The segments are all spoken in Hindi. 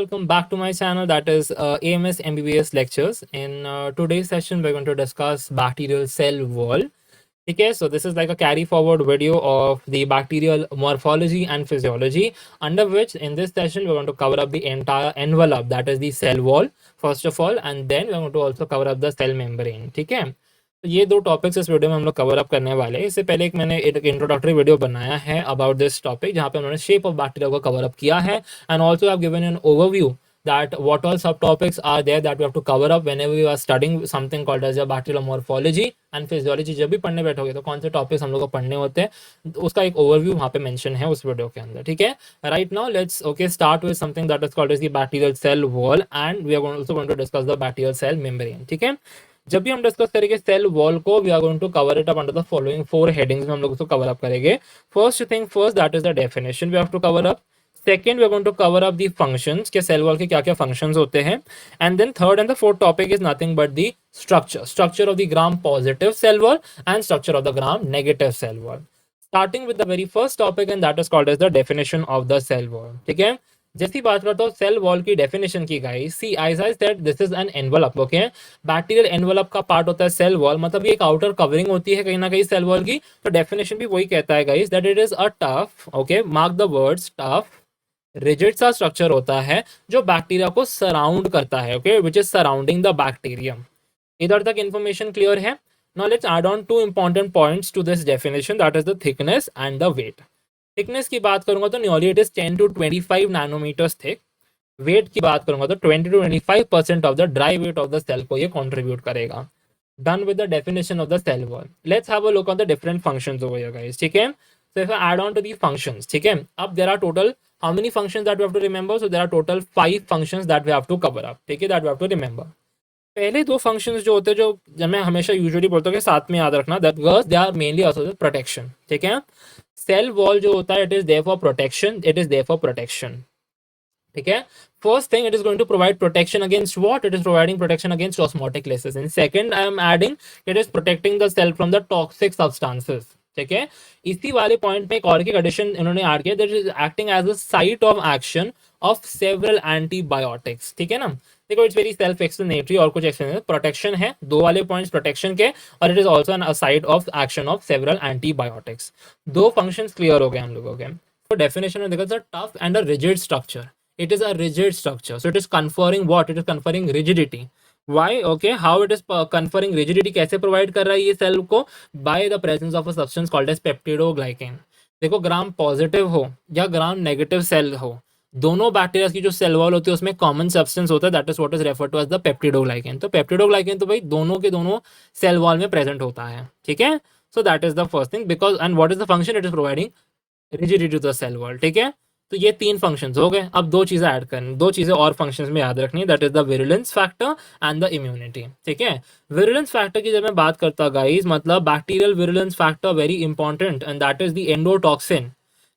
welcome back to my channel, that is AMS MBBS lectures. In today's session we're going to discuss bacterial cell wall. Okay, so this is like a carry forward video of the bacterial morphology and physiology, under which in this session we're going to cover up the entire envelope, that is the cell wall first of all, and then we're going to also cover up the cell membrane. ठीक है, तो ये दो टॉपिक्स इस वीडियो में हम लोग कवर अप करने वाले हैं. इससे पहले मैंने एक इंट्रोडक्टरी वीडियो बनाया है अबाउट दिस टॉपिक, जहाँ पे उन्होंने शेप ऑफ बैक्टीरिया को कवर अप किया है, and also have given an overview that what all subtopics are there that we have to cover up whenever we are studying something called as a bacterial morphology and physiology. जब भी पढ़ने बैठोगे तो कौन से टॉपिक्स हम लोग को पढ़ने होते हैं, उसका एक ओवरव्यू वहाँ पे मेंशन है उस वीडियो के अंदर. ठीक है, right now let's start with something that is called as the bacterial cell wall, and we are also going to discuss the bacterial cell membrane. ठीक है, जब भी हम डिस्कस करेंगे सेल वॉल को, we are going to cover it up under the following 4 headings में हम लोग उसको कवर अप करेंगे. First thing first, that is the definition we have to cover up. Second, we are going to cover up the functions के cell wall के क्या क्या functions होते हैं, and then third and the fourth topic is nothing but the structure of the gram positive cell wall and structure of the gram negative cell wall. Starting with the very first topic, and that is called as the definition of the cell wall. ठीक है, जैसी बात करता हूँ सेल वॉल की डेफिनेशन की guys, see as I said this is an envelope. Okay, bacterial envelope का पार्ट होता है सेल वॉल, मतलब ये एक आउटर कवरिंग होती है कहीं ना कहीं सेल वॉल की. तो डेफिनेशन भी वही कहता है guys that it is a tough, okay mark the words tough, rigid सा स्ट्रक्चर होता है जो बैक्टीरिया को सराउंड करता है. Okay, which is surrounding the bacterium. इधर तक इंफॉर्मेशन क्लियर है. Now let's add on 2 important points to this definition, that is the thickness and the weight. Thickness की बात करूंगा तो nearly it is 10 to 25 nanometres thick. Weight की बात करूंगा तो 20 to 25% of the dry weight of the cell को ये कंट्रीब्यूट करेगा. Done with the definition of the cell wall. Let's have a look on the different functions over here, guys. ठीक है, so if I add on to the functions, ठीक है, अब there are total how many functions that we have to remember? So there are total 5 functions that we have to cover up. ठीक है, that we have to remember. पहले 2 functions जो होते हैं, जो जब मैं हमेशा यूजुअली बोलता हूँ कि साथ में याद रखना, that because they are mainly associated with protection. ठीक है, सेल वॉल जो होता है it is there for protection, it is there for protection. ठीक है, first thing it is going to provide protection against what? It is providing protection against osmotic lysis. And second I am adding it is protecting the cell from the toxic substances. ठीक है, इसी वाले पॉइंट में एक और की एडिशन इन्होंने ऐड किया, that is acting as a site of action of several antibiotics. ठीक है ना, देखो इट्स वेरी सेल्फ एक्सप्लेनेटरी, और कुछ एक्सप्लेनेशन. प्रोटेक्शन है, 2 वाले पॉइंट्स प्रोटेक्शन के, और it is also an site of action of several antibiotics. 2 functions clear हो गए हम लोगों के. तो डेफिनेशन में देखो tough and a rigid structure. It is a rigid structure, so it is conferring what? It is conferring rigidity. Why? Okay, how it is conferring rigidity, कैसे प्रोवाइड कर रहा है ये सेल को? By the presence of a substance called as peptidoglycan. देखो ग्राम पॉजिटिव हो या ग्राम नेगेटिव सेल हो, दोनों बैक्टीरिया की जो सेल वॉल होती है उसमें कॉमन सब्सटेंस होता है, that is what is referred to as the peptidoglycan. तो पेप्टिडोग्लाइकन तो भाई दोनों के दोनों सेल वॉल में प्रेजेंट होता है. ठीक है, so that is the first thing, because and what is the function? It is providing rigidity to the cell wall. ठीक है, तो ये 3 फंक्शंस हो गए. अब 2 चीजें ऐड करनी, 2 चीजें और फंक्शंस में याद रखनी, that is the virulence factor and the immunity. ठीक है, विरुलेंस फैक्टर की जब मैं बात करता हूँ गाइस, मतलब bacterial virulence factor very important, and that is the endotoxin.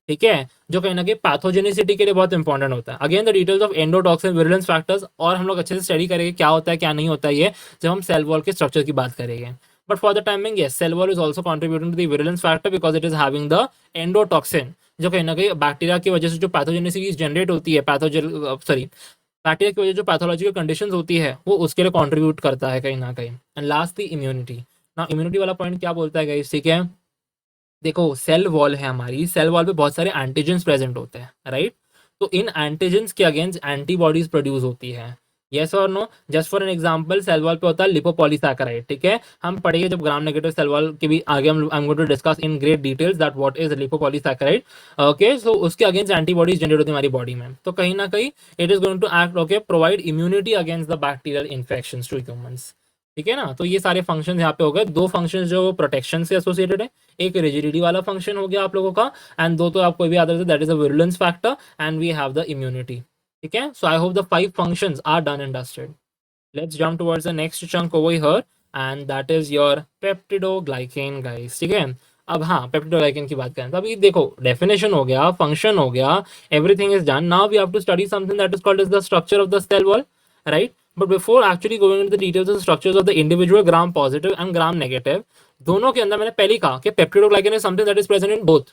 ठीक है, जो कहीं ना कहीं पैथोजेनिसिटी के लिए बहुत इंपॉर्टेंट होता है. Again the details of endotoxin virulence factors और हम लोग अच्छे से स्टडी करेंगे क्या होता है क्या नहीं होता है ये, जब हम सेल वॉल के स्ट्रक्चर की बात करेंगे. But for the timing yes, cell wall is also contributing to the virulence factor because it is having the endotoxin, जो कहीं ना कहीं बैक्टीरिया की वजह से जो पैथोजेनेसिस जनरेट होती है, बैक्टीरिया की वजह से जो पैथोलॉजिकल कंडीशंस होती है वो उसके लिए कंट्रीब्यूट करता है कहीं ना कहीं. And last the immunity. ना इम्यूनिटी वाला पॉइंट क्या बोलता है गाइस? ठीक है, देखो सेल वॉल है हमारी, सेल वॉल पे बहुत सारे एंटीजेंस प्रेजेंट होते हैं, राइट? तो इन एंटीजेंस के अगेंस्ट एंटीबॉडीज प्रोड्यूस होती है. यस और no? Just for an example, cell wall पे होता है लिपोपॉलीसैकेराइड. ठीक है, हम पढ़ेंगे जब ग्राम नेगेटिव सेल वॉल के भी आगे हम I am going to discuss in great details that what is lipopolysaccharide. Okay, so उसके अगेंस्ट एंटीबॉडीज जनरेट होती है हमारी बॉडी में. तो कहीं ना कहीं it is going to act, okay, provide immunity against the bacterial infections to humans. ठीक है ना, तो ये सारे फंक्शन यहाँ पे हो गए. 2 फंक्शन जो प्रोटेक्शन से एसोसिएटेड है, एक रिजिडिटी वाला फंक्शन हो गया आप लोगों का, एंड 2 तो आपको भी याद रखते, that is a virulence factor and we have the immunity. ठीक है, so I hope the 5 functions are done and dusted. Let's jump towards the next chunk over here, and that is your peptidoglycan guys. ठीक है, अब हाँ पेप्टिडोग्लाइकन की बात करें तो अभी देखो डेफिनेशन हो गया, फंक्शन हो गया, everything is done. Now we have to study something that is called as the structure of the cell wall, right? But before actually going into the details of the structures of the individual gram positive and gram negative, दोनों के अंदर मैंने पहले कहा कि peptidoglycan is something that is present in both,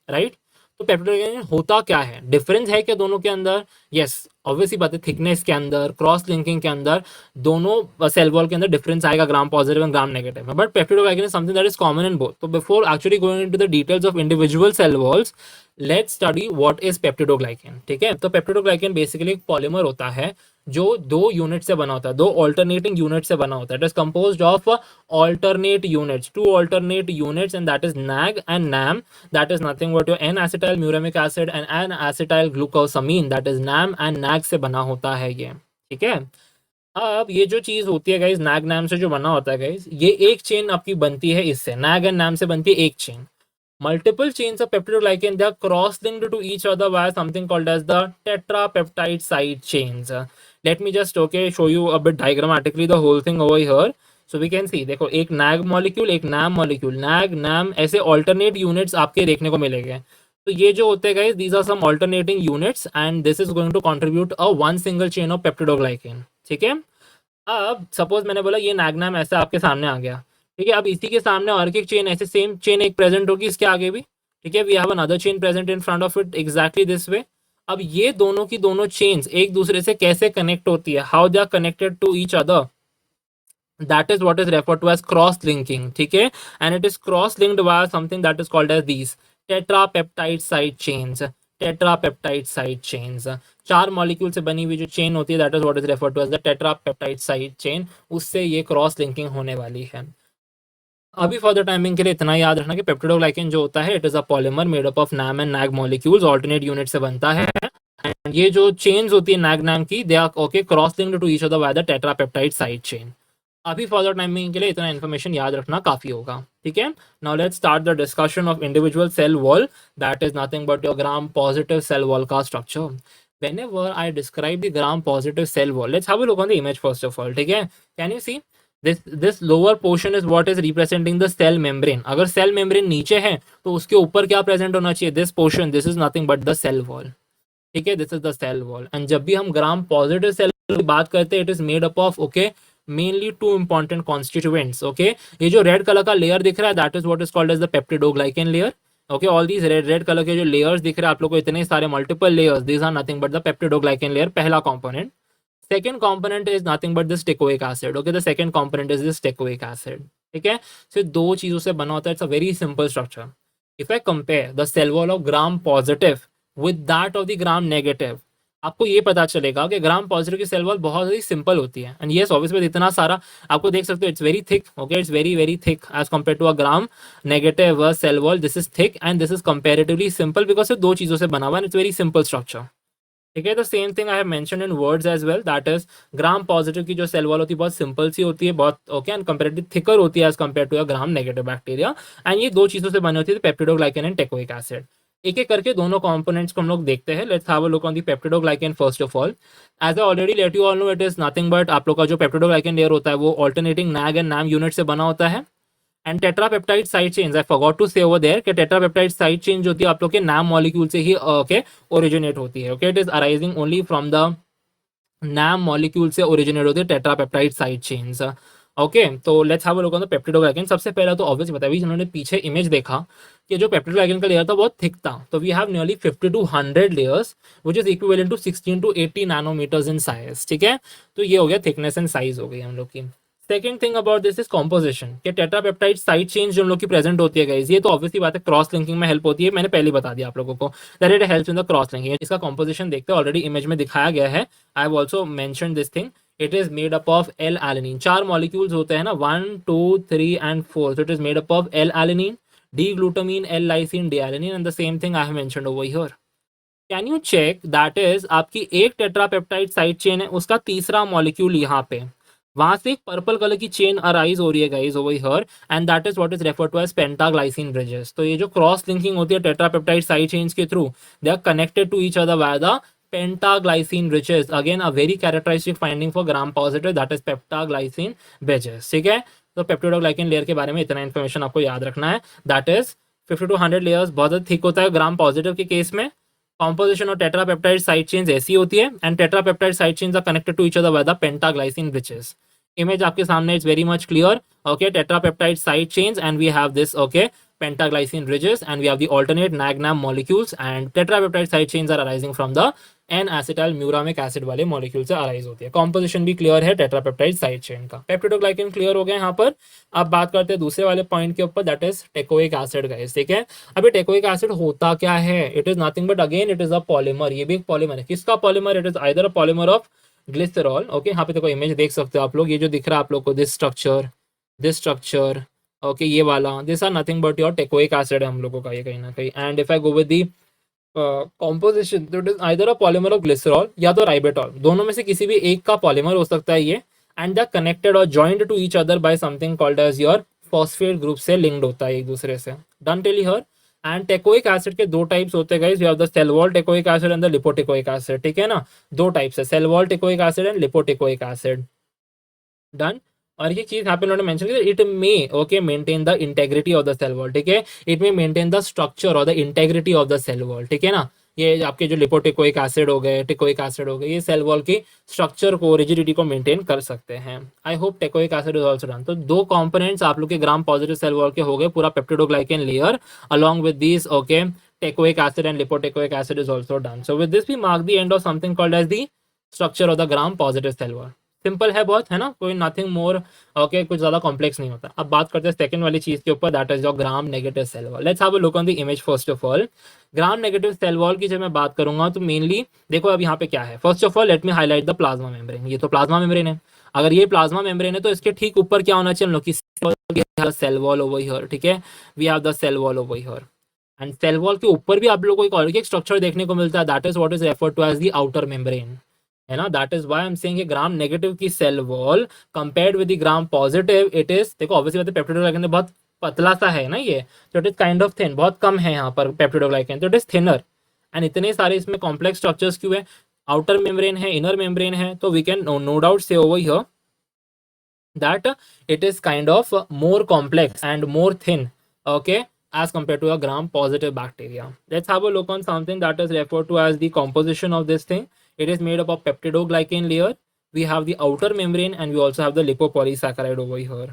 right? तो पेप्टिडोग्लाइकन होता क्या है, डिफरेंस है क्या दोनों के अंदर? यस, ऑब्वियसली बात है थिकनेस के अंदर, क्रॉस लिंकिंग के अंदर, दोनों सेल वॉल के अंदर डिफरेंस आएगा gram positive and gram negative में, but peptidoglycan is something that is common in both. तो before actually going into the details of individual cell walls, let's study what is peptidoglycan. ठीक है, तो पेप्टिडोग्लाइकन बेसिकली एक पॉलीमर होता है जो दो यूनिट से बना होता है, दो ऑल्टरनेटिंग यूनिट से बना होता है. It is composed of alternate units, two alternate units, and that is NAG and NAM. That is nothing but your N-acetyl muramic acid and N-acetyl glucosamine, that is NAM and NAG से बना होता है ये. ठीक है, अब ये जो चीज होती है गाइज, NAG NAM से जो बना होता है गाइज, ये एक चेन आपकी बनती है इससे, NAG and NAM से बनती है एक chain. Multiple chains of peptidoglycan, they are cross-linked to each other via something called as the tetrapeptide side chains. Let me just show you a bit diagrammatically the whole thing over here. So we can see, देखो एक NAG मॉलिक्यूल, एक NAM मॉलिक्यूल, NAG NAM ऐसे alternate units आपके देखने को मिलेंगे. तो ये जो होते हैं guys, these are some alternating units and this is going to contribute a one single chain of peptidoglycan. ठीक है, अब सपोज मैंने बोला ये NAG NAM ऐसा आपके सामने आ गया. ठीक है, अब इसी के सामने और एक चेन, ऐसे सेम चेन एक प्रेजेंट होगी इसके आगे भी. ठीक है, we have another chain present in front of it exactly this way. अब ये दोनों की दोनों चेन्स एक दूसरे से कैसे कनेक्ट होती है, how they are connected to each other, that is what is referred to as cross linking. ठीक है, and it is cross linked via something that is called as these tetrapeptide side chains. tetrapeptide side chains, चार मॉलिक्यूल से बनी हुई जो चेन होती है, that is what is referred to as the tetrapeptide side chain, उससे ये क्रॉस लिंकिंग होने वाली है. अभी फॉर द टाइमिंग के लिए इतना याद रखना कि पेप्टिडोग्लाइकन जो होता है, it is a polymer made up of NAM and NAG molecules, alternate unit से बनता है. एंड ये जो चेन्स होती है NAG NAM की, they are okay cross linked to each other by the tetrapeptide side chain. अभी फर्दर टाइमिंग के लिए इतना इन्फॉर्मेशन याद रखना काफी होगा. ठीक है, now let's start the discussion of individual cell wall, that is nothing but your gram positive cell wall का structure. Whenever I describe the gram positive cell wall, let's have a look on the image first of all. ठीक है, can you see this lower portion is what is representing the cell membrane. अगर cell membrane नीचे है तो उसके ऊपर क्या प्रेजेंट होना चाहिए, this portion, this is nothing but the cell wall. ठीक है, this is the cell wall. And जब भी हम ग्राम पॉजिटिव सेल की बात करते हैं, it is made up of okay mainly two important constituents. Okay, ये जो रेड कलर का लेयर दिख रहा है, that is what is called as the peptidoglycan layer. Okay, all these red colour के जो लेयर्स दिख रहे हैं आप लोग को, इतने सारे multiple layers, these are nothing but the peptidoglycan layer, पहला component. Second component is nothing but this teichoic acid. Okay, the second component is this teichoic acid. ठीक है, so दो चीजों से बना होता है. It's a very simple structure. If I compare the cell wall of gram positive with that of the gram negative, आपको ये पता चलेगा कि ग्राम पॉजिटिव की सेल वॉल बहुत ही सिंपल होती है. एंड यस ऑब्वियसली इतना सारा आपको देख सकते हो, it's very thick. Okay, it's very very thick as compare to a gram negative cell wall. This is thick and this is comparatively simple because ये दो चीजों से बना हुआ है. It's very simple structure. ठीक है, the same thing I have mentioned in words as well, that is gram positive की जो सेल वॉल होती है बहुत सिंपल सी होती है, बहुत ओके एंड कंपेरेटिव थिकर होती है as compare to a gram negative bacteria. And ये दो चीजों से बनी होती है, पेप्टिडोग्लाइकन एंड टेकोइक एसिड. एक एक करके दोनों कंपोनेंट्स को हम लोग देखते हैं. Let's have a look on the peptidoglycan first of all. As I already let you all know, it is nothing but आप लोग का जो पेप्टिडोग्लाइकन लेयर होता है वो alternating NAG and NAM unit से बना होता है. And tetrapeptide side chains, I forgot to say over there कि टेट्रापेप्टाइड साइड चेन जो होती है आप लोग के NAM मॉलिक्यूल से ही ओके ओरिजिनेट होती है. Okay, it is arising only from the NAM molecule से ओरिजिनेट होती है टेट्रापेप्टाइड साइड चेन्स. ओके, तो let's have a look on the peptidoglycan. सबसे पहला तो ऑब्वियसली बता, जिन्होंने पीछे इमेज देखा कि जो पेप्टिडोग्लाइकन का लेयर था बहुत थिक था, तो we have nearly 50 to 100 layers which is equivalent to 16 to 80 nanometres in size. ठीक है, तो ये हो गया थिकनेस एंड साइज हो गई हम लोग की. Second thing about this is composition, कि टेट्रापेप्टाइड साइड चेन जो हम लोग की प्रेजेंट होती है गाइस, ये तो ऑब्वियसली बात है क्रॉस लिंकिंग में हेल्प होती है. मैंने पहले बता दिया आप लोगों को that it helps in the cross linking. इसका कॉम्पोजिशन देखते हैं, ऑलरेडी इमेज में दिखाया गया है. I have also mentioned this thing. It is made up of L alanine. चार मॉलिक्यूल्स होते हैं ना, 1 2 3 and 4. So it is made up of L alanine, D glutamine, L lysine, D alanine, and the same thing I have mentioned over here. Can you check that is आपकी एक टेट्रापेप्टाइड साइड चेन है, उसका तीसरा मॉलिक्यूल यहाँ पे, वहां से एक पर्पल कलर की चेन अराइज हो रही है guys over here, and that is what is referred to as pentaglycine bridges. तो ये जो क्रॉस लिंकिंग होती है टेट्रापेप्टाइड साइड चेन्स के through, they are connected to each other by the pentaglycine bridges. Again a very characteristic finding for gram positive, that is pentaglycine bridges. ठीक है, तो पेप्टिडोग्लाइकन लेयर के बारे में इतना इन्फॉर्मेशन आपको याद रखना है. दैट इज 50 to 100 लेयर्स, बहुत थिक होता है ग्राम पॉजिटिव के केस में. Composition of tetrapeptide side chains ऐसी होती है, and tetrapeptide side chains are connected to each other by the pentaglycine bridges. Image आपके सामने is very much clear. Okay, tetrapeptide side chains and we have this okay pentaglycine bridges and we have the alternate NAG NAM molecules, and tetrapeptide side chains are arising from the N acetyl muramic acid वाले मॉलिक्यूल से अराइज होती है। कॉम्पोजिशन भी क्लियर है टेट्रापेप्टाइड साइड चेन का। पेप्टिडोग्लाइकन क्लियर हो गया यहाँ पर। अब बात करते हैं दूसरे वाले पॉइंट के ऊपर, that is teichoic acid guys, ठीक है। अभी टेकोइक एसिड होता क्या है? It is nothing but again it is a polymer. ये भी एक पॉलीमर है। किसका polymer? It is either a polymer of glycerol, okay. यहाँ पे देखो इमेज देख सकते हो आप लोग, ये जो दिख रहा है आप लोग को, दिस स्ट्रक्चर, ओके, ये वाला, this are nothing but your teichoic acid है हम लोगों का ये कहीं ना कहीं। And if I go with the composition, तो it is either a polymer of glycerol या तो राइबेटॉल, दोनों में से किसी भी एक का पॉलीमर हो सकता है ये। एंड द कनेक्टेड और joined to each other by something called as your phosphate group से लिंक्ड होता है एक दूसरे से। Done till here. And teichoic acid के दो टाइप्स होते हैं guys, we have the cell wall teichoic acid and the lipoteichoic acid, ठीक है ना। दो टाइप्स है, cell wall teichoic acid and lipoteichoic acid. Done. और ये चीज यहाँ पे उन्होंने मेंशन किया, it may okay maintain the integrity of the cell wall, ठीक है। It may maintain the structure और the integrity of the cell wall, ठीक है ना। ये आपके जो लिपोटेकोइक एसिड हो गए, टेकोइक एसिड हो गए, ये सेल वॉल की स्ट्रक्चर को, रिजिडिटी को मेंटेन कर सकते हैं। I hope teichoic acid is also done. तो दो कंपोनेंट्स आप लोग के ग्राम पॉजिटिव सेल वॉल के हो गए, पूरा peptidoglycan layer along with this, okay, teichoic acid and lipoteichoic acid is also done. So with this we mark the end of something called as the structure of the gram positive cell wall. Simple है बहुत, है ना, कोई नथिंग मोर, ओके, कुछ ज्यादा कॉम्प्लेक्स नहीं होता। अब बात करते हैं सेकंड वाली चीज के ऊपर, that is your gram negative cell wall. Let's have a look on the image first of all. Gram negative cell wall की जब मैं बात करूंगा तो मेनली देखो अब यहाँ पे क्या है। First of all let me highlight the plasma membrane. ये तो प्लाज्मा मेम्ब्रेन है। अगर ये प्लाज्मा मेम्ब्रेन है तो इसके ठीक ऊपर क्या होना चाहिए हम लोग की सेल वॉल ओवर हियर, ठीक है। We have the cell wall over here. And cell wall के ऊपर भी आप लोगों को एक और एक स्ट्रक्चर देखने को मिलता है, that is what is referred to as the outer membrane, है ना। That is why I am saying gram negative की cell wall compared with the gram positive, it is, देखो ऑब्वियसली बात है पेप्टिडोग्लाइकन बहुत पतला सा है ना ये, तो it is kind of thin, बहुत कम है यहाँ पर पेप्टिडोग्लाइकन, तो इट इज थिनर। एंड इतने सारे इसमें कॉम्प्लेक्स स्ट्रक्चर्स क्यों है? आउटर मेम्ब्रेन है, इनर मेम्ब्रेन है, तो वी कैन नो डाउट से over here that it is kind of more complex and more thin, okay, as compared to a gram positive bacteria. Let's have a look on something that is referred to as the composition of this thing. It is made up of peptidoglycan layer, we have the outer membrane and we also have the lipopolysaccharide over here,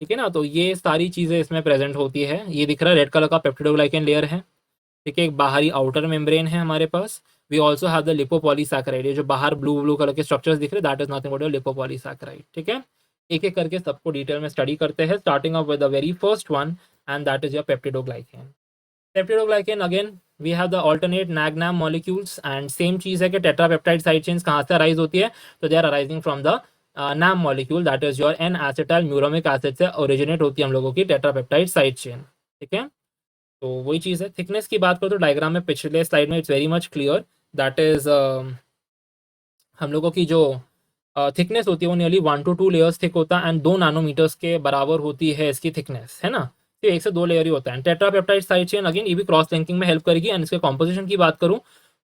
ठीक है ना। तो ये सारी चीजें इसमें प्रेजेंट होती है। ये दिख रहा है रेड कलर का पेप्टिडोग्लाइकन लेयर है, ठीक है। एक बाहरी आउटर मेम्ब्रेन है हमारे पास। वी ऑल्सो हैव द लिपोपॉलीसैकेराइड, ये जो बाहर ब्लू ब्लू कलर के स्ट्रक्चर्स दिख रहे हैं, दैट इज नथिंग बट लिपोपॉलीसैकेराइड, ठीक है। एक एक करके सबको डिटेल में स्टडी करते हैं, starting off with the very first one and that is your peptidoglycan. Peptidoglycan again we have the alternate NAG NAM molecules and same चीज है कि टेट्रापेप्टाइड साइड चेन्स कहाँ से अराइज होती है, तो they are arising from the NAM molecule, that is your N acetyl muramic acid से ओरिजिनेट होती है हम लोगों की टेट्रापेप्टाइड साइड चेन, ठीक है। तो वही चीज़ है। थिकनेस की बात करो तो डायग्राम में पिछले स्लाइड में it's very much clear, that is हम लोगों की जो थिकनेस होती है वो नियरली 1 to 2 लेयर्स थिक होता है एंड 2 नैनोमीटर्स के बराबर होती है इसकी थिकनेस, है ना। तो 1 से 2 लेयर ही होता है। टेट्रापेप्टाइड साइड चेन अगेन ये भी क्रॉस लिंकिंग में हेल्प करेगी। एंड इसके कॉम्पोजिशन की बात करूँ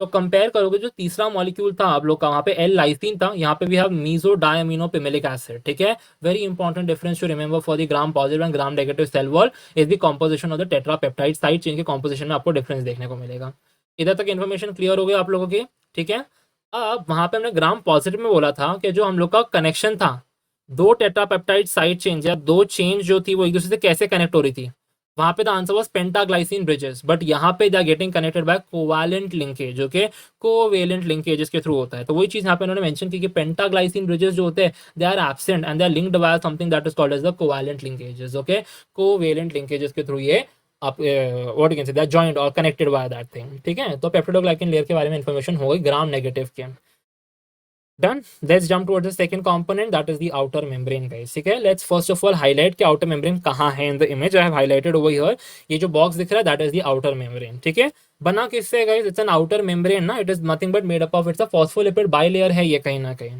तो कंपेयर करोगे, जो तीसरा मॉलिक्यूल था आप लोग का, वहाँ पे एल लाइसिन था, यहाँ पे भी have meso diamino pimelic acid, ठीक है। Very important difference to remember for the gram positive and gram negative cell wall is the composition of the tetrapeptide side chain के कॉम्पोजिशन में आपको डिफरेंस देखने को मिलेगा। इधर तक इन्फॉर्मेशन क्लियर हो गई आप लोगों की, ठीक है। अब वहां पे हमने ग्राम पॉजिटिव में बोला था कि जो हम लोग का कनेक्शन था, दो टेट्रापेप्टाइड साइड चेंज या दो चेंज जो थी वो एक दूसरे से कैसे कनेक्ट हो रही थी, वहां पे the answer was pentaglycine bridges. But यहाँ पे they are getting connected by covalent linkage, जो कि कोवेलेंट लिंकेजेस के थ्रू होता है। तो वही चीज यहाँ पे उन्होंने मेंशन की कि पेंटाग्लाइसिन ब्रिजेस जो होते हैं they are absent and they are linked by something that is called as the covalent linkages, okay. Covalent linkages के थ्रू ये आप what you can say that joint और कनेक्टेड बाय दैट थिंग, ठीक है। तो पेप्टिडोग्लाइकन लेयर के बारे में इंफॉर्मेशन हो गई ग्राम नेगेटिव के। Done. Let's jump towards the second component, that is the outer membrane guys, ठीक है। Let's first of all highlight कि outer membrane कहाँ है in the image. I have highlighted over here. ये जो box दिख रहा है that is the outer membrane, ठीक है। बना किससे guys? It's an outer membrane ना, it is nothing but made up of, it's a phospholipid bilayer है ये कहीं ना कहीं,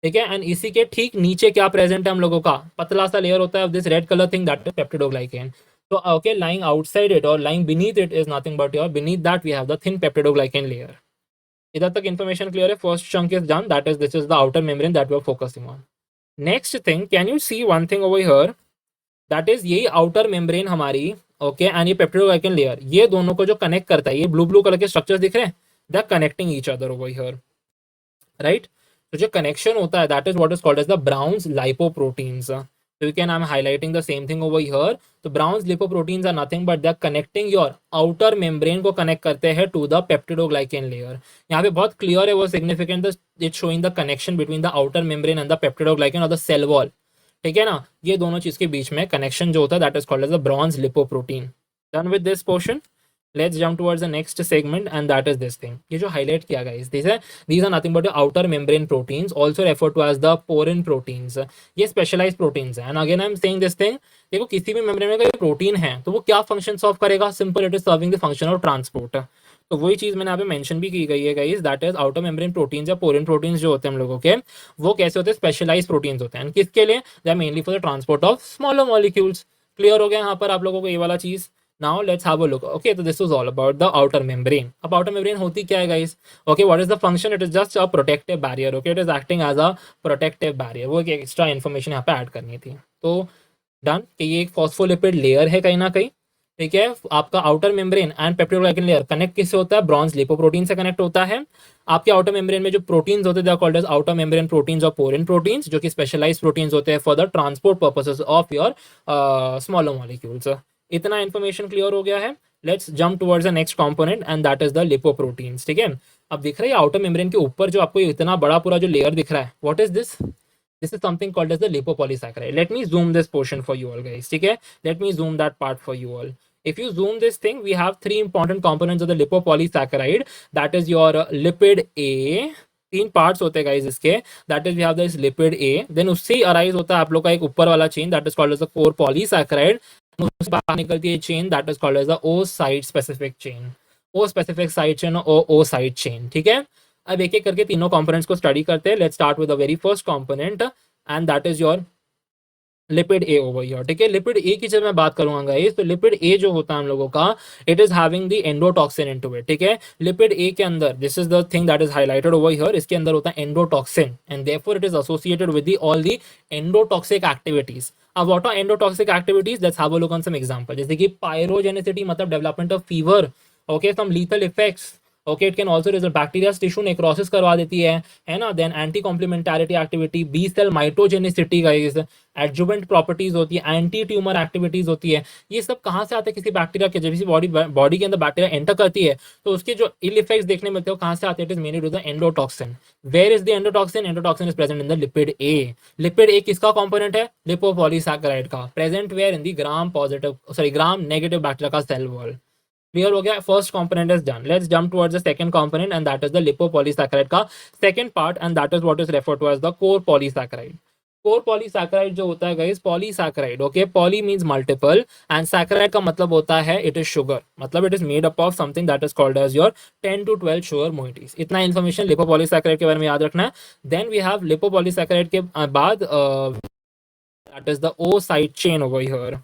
ठीक है। एंड इसी के ठीक नीचे क्या प्रेजेंट है हम लोगों का, पतला सा लेयर होता है this red colour thing, that is peptidoglycan. तो okay, lying outside it or lying beneath it is nothing but your, beneath that we have the thin peptidoglycan layer. इधर तक इन्फॉर्मेशन क्लियर है। First chunk is done, that is this is the outer membrane that we are focusing on. Next thing, can you see one thing over here, that is यही आउटर मेम्ब्रेन हमारी, ओके, एंड ये पेप्टिडोग्लाइकन लेयर, ये दोनों को जो कनेक्ट करता है, ये ब्लू ब्लू कलर के स्ट्रक्चर्स दिख रहे हैं, they are connecting each other over here, right. तो जो कनेक्शन होता है that is what is called as the Braun's lipoproteins, So you can, I'm highlighting the same thing over here. So Brown's lipoproteins are nothing but they're connecting your outer membrane को connect करते हैं to the peptidoglycan layer. यहाँ पे बहुत clear है वो significant, it's showing the connection between the outer membrane and the peptidoglycan or the cell wall. ठीक है ना, ये दोनों चीज के बीच में connection जो होता है that is called as the Brown's lipoprotein. Done with this portion. Let's jump towards the next segment, and that is this thing. ये जो highlight किया guys, these are nothing but the outer membrane proteins, also referred to as the porin proteins. ये specialized proteins हैं. And again I'm saying this thing, देखो किसी भी membrane में कोई प्रोटीन है तो वो क्या function solve करेगा? Simple, it is serving the function of transport. तो वही चीज मैंने यहाँ पे मेंशन भी की गई है guys, that is outer membrane proteins या पोरिन प्रोटीन्स जो होते हैं हम लोगों के, वो कैसे होते हैं? स्पेशलाइज प्रोटीन्स होते हैं. किसके लिए? They are mainly for the transport of smaller molecules. Clear हो गया यहाँ पर आप लोगों को ये वाला चीज? Now let's have a look. Okay, so this was all about the outer membrane. अब outer membrane होती क्या है guys? Okay, what is the function? It is just a protective barrier. Okay, it is acting as a protective barrier. वो एक extra information यहाँ पे ऐड करनी थी. तो डन कि ये एक फॉस्फोलिपिड लेयर है कहीं ना कहीं. ठीक है, आपका outer membrane and peptidoglycan layer connect किससे होता है? ब्रॉन्ज लिपोप्रोटीन से कनेक्ट होता है. आपके आउटर मेम्ब्रेन में जो प्रोटीन्स होते हैं they are called as outer membrane proteins और पोरिन प्रोटीन्स, जो कि स्पेशलाइज्ड प्रोटीन्स होते हैं for the transport purposes of your smaller molecules. इतना इन्फॉर्मेशन क्लियर हो गया है. Let's jump towards the next component and that is the lipoproteins. ठीक है, अब दिख रहा है आउटर मेम्ब्रेन के ऊपर जो आपको इतना बड़ा पूरा जो लेयर दिख रहा है, what is this? This is something called as the lipopolysaccharide. Let me zoom this portion for you all guys. ठीक है, let me zoom that part for you all. If you zoom this thing, we have three important components of the lipopolysaccharide. That is your lipid A. तीन पार्ट्स होते हैं गाइस इसके. That is we have this lipid A. Then उससे ही अराइज होता है आप लोग का एक ऊपर वाला chain that is called as the core polysaccharide. उससे बाहर निकलती है chain that is called as the O side specific chain. O specific side chain और ओ साइड चेन. ठीक है, अब एक एक करके तीनों कंपोनेंट्स को स्टडी करते हैं. Let's start with the very first component and that is your lipid A over here. ठीक है, लिपिड ए की जब मैं बात करूंगा गाइस, तो लिपिड ए जो होता है हम लोगों का, it is having the endotoxin into it. ठीक है, लिपिड ए के अंदर, this is the thing that is highlighted over here, इसके अंदर होता है endotoxin and therefore it is associated with all the endotoxic activities. अब what are endotoxic activities? Let's have a look on some example. जैसे कि पायरोजेनिसिटी मतलब development of fever. Okay, some lethal effects. Okay, it can also result bacteria tissue necrosis करवा देती है ना. Then anti complementarity activity, B cell mitogenicity guys, adjuvant properties होती है, एंटी ट्यूमर एक्टिविटीज होती है. ये सब कहाँ से आते हैं? किसी बैक्टीरिया के, जब किसी बॉडी के अंदर बैक्टीरिया एंटर करती है तो उसके जो इल इफेक्ट्स देखने मिलते हैं कहाँ से आते हैं? It is mainly to the endotoxin. Where is the endotoxin? Endotoxin is present in the lipid A. Lipid A किसका कंपोनेंट है? लिपोपॉलीसैकेराइड का. Present where? In the gram positive gram negative bacteria का सेल वॉल. क्लियर हो गया? First component is done. Let's jump towards the second component and that is the lipopolysaccharide का second part and that is what is referred to as the core polysaccharide. Core polysaccharide जो होता है guys, polysaccharide. Okay, poly means multiple and saccharide का मतलब होता है इट इज शुगर. मतलब it is made up of something that is called as your 10 to 12 sugar moieties. इतना इन्फॉर्मेशन लिपोपॉलीसैकेराइड के बारे में याद रखना है. देन वी हैव लिपोपॉलीसैकेराइड के बाद that is the O side chain over here.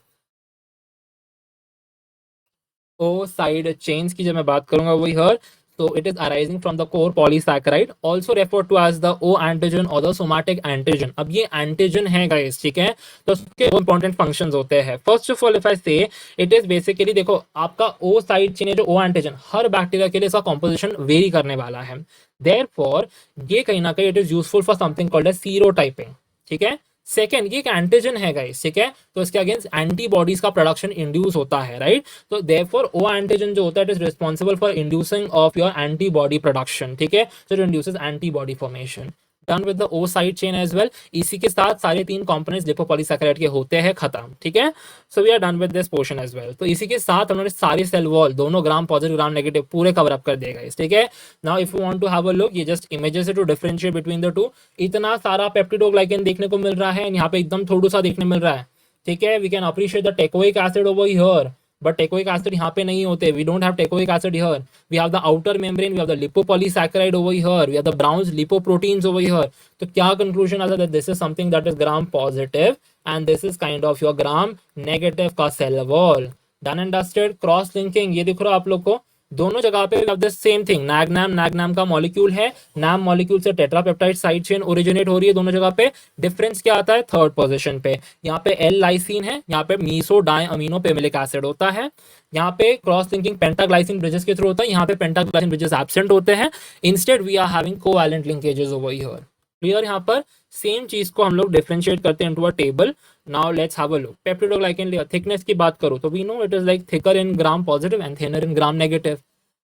O side chains की जब मैं बात करूंगा वही हर, तो it is arising from the core polysaccharide, also referred to as the O antigen और द सोमैटिक एंटीजन. अब ये एंटीजन है गाइस, ठीक है, तो उसके दो इंपॉर्टेंट फंक्शंस होते हैं. First of all if I से, इट इज बेसिकली, देखो आपका ओ साइड चेन है जो ओ एंटीजन, हर बैक्टीरिया के लिए इसका कॉम्पोजिशन वेरी करने वाला है. देयरफॉर ये कहीं ना कहीं it is useful for something called as serotyping. ठीक है, सेकेंड ये एक एंटीजन है गाइस, ठीक है, तो इसके अगेंस्ट एंटीबॉडीज का प्रोडक्शन इंड्यूस होता है, राइट. तो देयरफॉर ओ एंटीजन जो होता है it is responsible for inducing of your antibody production. ठीक है, so it induces antibody formation. Done with the O side chain as well. इसी के साथ सारे तीन कंपोनेंट्स लिपोपॉलीसैकेराइड के होते हैं खत्म. ठीक है, so we are done with this portion as well. तो इसी के साथ हमने सारे सेल वॉल दोनों ग्राम पॉजिटिव ग्राम नेगेटिव पूरे कवर अप कर देगा. ठीक है, now if you want to have a look, ये just images to differentiate between the two. इतना सारा पेप्टिडोग्लाइकन देखने को मिल रहा है, यहाँ पे एकदम थोड़ा सा देखने मिल रहा है. ठीक है, we can appreciate the teichoic acid over here, but teichoic acid यहाँ पे नहीं होते. We don't have teichoic acid here. We have the outer membrane, we have the lipopolysaccharide over here, we have the Brown's lipoproteins over here. तो क्या conclusion आता है? that this is something that is gram positive and this is kind of your gram negative का cell wall. Done and dusted. Cross linking ये दिख रहा है आप लोग को, दोनों जगह पे द सेम थिंग. नागनाम का मॉलिक्यूल है, नाम मॉलिक्यूल से टेट्रापेप्टाइड साइड चेन ओरिजिनेट हो रही है दोनों जगह पे. डिफरेंस क्या आता है? थर्ड पोजीशन पे यहाँ पे एल लाइसिन है, यहाँ पे meso diaminopimelic acid होता है. यहाँ पे क्रॉस लिंकिंग पेंटाग्लाइसिन ब्रिजेस के थ्रू होता है, यहाँ पे पेंटाग्लाइसिन ब्रिजेस एब्सेंट होते हैं. Instead we are having covalent linkages over here. Clear? यहाँ पर सेम चीज को हम लोग डिफरेंशिएट करते हैं into a table. Now let's have a look. Peptidoglycan layer thickness की बात करूँ तो we know it is like thicker in gram positive and thinner in gram negative.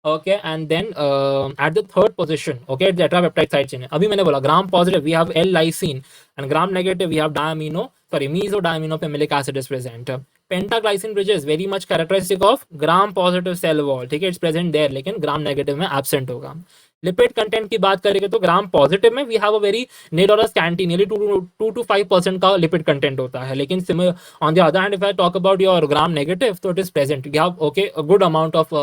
Okay, and then at the third position, okay, the tetrapeptide side chain. अभी मैंने बोला gram positive we have L-lysine and gram negative we have mesodiaminophimilic acid is present. Pentaglycine bridge is very much characteristic of gram positive cell wall. ठीक है, it's present there लेकिन gram negative में absent होगा. लिपिड कंटेंट की बात करेंगे तो ग्राम पॉजिटिव में we have a very net और स्कैंटी नियरली 2 to 5% का लिपिड कंटेंट होता है. लेकिन on the other hand if I talk about your gram negative तो it is present. You have okay a good amount of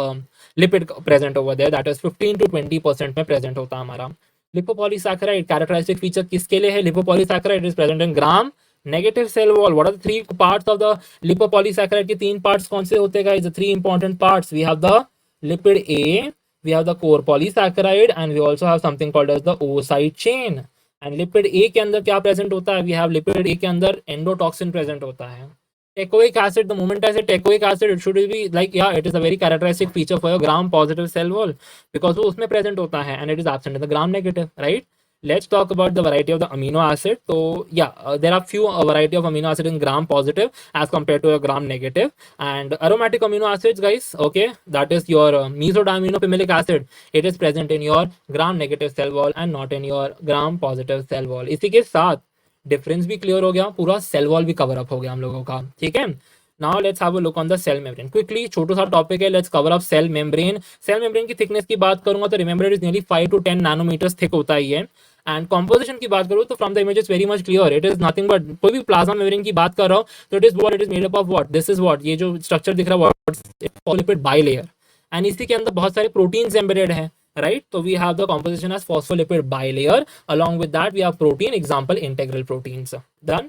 lipid present over there. That is 15 to 20% में प्रेजेंट होता है हमारा. लिपोपॉलीसैकेराइड कैरेक्टरिस्टिक फीचर किसके लिए है? Lipopolysaccharide is present in gram negative cell wall. What are the three parts of the lipopolysaccharide के तीन पार्ट्स कौन से होते हैं? Three important parts. We have the lipid A, we have the core polysaccharide and we also have something called as the O side chain. And lipid A के अंदर क्या प्रेजेंट होता है? We have lipid A के अंदर एंडोटॉक्सिन प्रेजेंट होता है. Teichoic acid, the moment I say teichoic acid, it should be like, yeah, it is a very characteristic feature for your gram positive cell wall because वो उसमें present होता है and it is absent in the gram negative, right? Let's talk about the variety of the amino acid. So yeah, there are few variety of amino acid in gram positive as compared to a gram negative. And aromatic amino acids, guys, okay, that is your mesodiaminophimilic acid. It is present in your gram negative cell wall and not in your gram positive cell wall. इसी के साथ डिफरेंस भी क्लियर हो गया, पूरा सेल वॉल भी कवर अप हो गया हम लोगों का. ठीक है. Now let's have a look on the cell membrane. Quickly छोटा सा टॉपिक है, let's cover up cell membrane. Cell membrane की थिकनेस की बात करूंगा तो remember it is nearly 5 to 10 nanometers thick होता ही है. एंड कॉम्पोजिशन की बात करूँ तो from the image is very much clear. It is nothing but, कोई भी प्लाज्मा मेम्ब्रेन की बात कर रहा हूँ तो it is what, it is made up of what, this is what, ये जो स्ट्रक्चर दिख रहा है व्हाट, फॉस्फोलिपिड बाइलेयर. एंड इसी के अंदर बहुत सारे प्रोटीन्स एम्बेडेड है, right? So we have the composition as phospholipid bilayer. Along with that we have protein, example integral proteins. Done.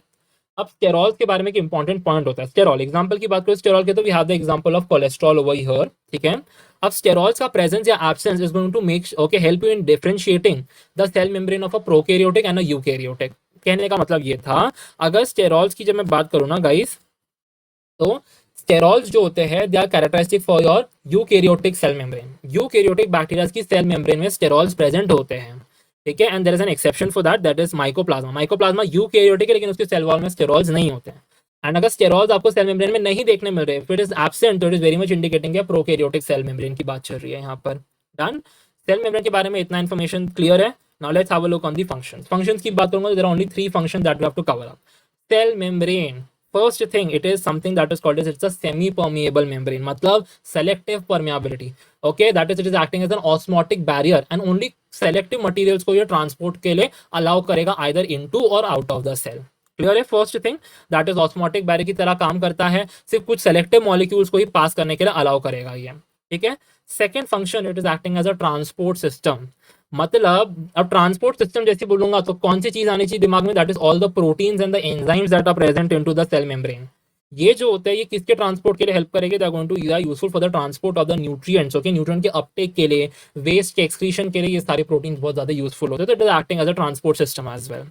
अब स्टेरॉल्स के बारे में एक इंपॉर्टेंट पॉइंट होता है. स्टेरॉल एग्जांपल की बात करो स्टेरॉल के तो we have the example of cholesterol over here. ठीक है. अब स्टेरॉल्स का प्रेजेंस या absence is going to make okay help you in differentiating the cell membrane of a prokaryotic and a eukaryotic. कहने का मतलब ये था, अगर स्टेरॉल्स की जब मैं बात करूँ ना गाइस, तो स्टेरॉल्स जो होते हैं they are characteristic for your eukaryotic cell membrane. Eukaryotic bacteria की सेल मेम्ब्रेन में स्टेरॉल्स प्रेजेंट होते हैं. ठीक है. And there is an exception for that is mycoplasma. Mycoplasma eukaryotic है लेकिन उसके सेल वॉल में स्टेरॉल्स नहीं होते हैं. एंड अगर स्टेरॉल्स आपको सेल मेम्ब्रेन में नहीं देखने मिल रहे, इफ इट इज एब्सेंट तो it is very much indicating prokaryotic cell membrane की बात चल रही है यहाँ पर. डन. सेल मेम्ब्रेन के बारे में इतना इन्फॉर्मेशन क्लियर है. Now let's have a look on the functions. Functions की बात करूंगा, there are only 3 functions that we have to cover up. Cell membrane, first thing, it is something that is called as, it's a semi permeable membrane, मतलब selective permeability. Okay, that is, it is acting as an osmotic barrier and only selective materials को ये transport के लिए allow करेगा either into or out of the cell. Clear है? First thing that is osmotic barrier की तरह काम करता है, सिर्फ कुछ सेलेक्टिव मॉलिक्यूल्स को ही पास करने के लिए अलाउ करेगा ये. ठीक है. Second function, it is acting as a transport system. मतलब अब ट्रांसपोर्ट सिस्टम जैसे बोलूंगा तो कौन सी चीज आनी चाहिए दिमाग में? That is all the proteins and the enzymes that are present into the cell membrane. ये जो होता है ये किसके ट्रांसपोर्ट के लिए हेल्प करेंगे? They are going to be useful for the transport of the nutrients. Okay, nutrient के अपटेक के लिए, वेस्ट के एक्सक्रीशन के लिए ये सारे प्रोटीन्स बहुत ज्यादा यूजफुल होते हैं. तो it is acting as a transport system as well.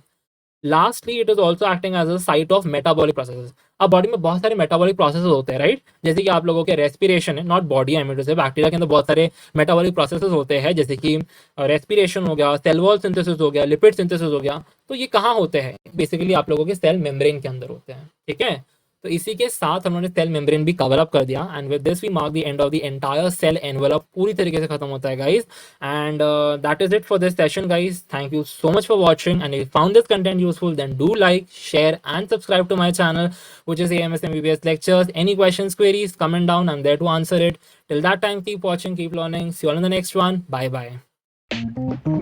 Lastly it is also acting as a site of metabolic processes. अब बॉडी में बहुत सारे मेटाबॉलिक प्रोसेसेस होते हैं, राइट? जैसे कि आप लोगों के रेस्पिरेशन है, नॉट बॉडी आई मीन से, बैक्टीरिया के अंदर बहुत सारे मेटाबॉलिक प्रोसेसेस होते हैं, जैसे कि रेस्पिरेशन हो गया, सेल वॉल सिंथेसिस हो गया, लिपिड सिंथेसिस हो गया. तो ये कहाँ होते हैं? बेसिकली आप लोगों के सेल मेम्ब्रेन के अंदर होते हैं. ठीक है. तो इसी के साथ हमने सेल मेम्ब्रेन भी कवर अप कर दिया. And with this we mark the end of the entire cell envelope. पूरी तरीके से खत्म होता है guys. And that is it for this session guys. Thank you so much for watching. And if you found this content useful then do like, share and subscribe to my channel which is AMS MBBS lectures. Any questions, queries, comment down. I'm there to answer it. Till that time, keep watching, keep learning. See you all in the next one. Bye bye.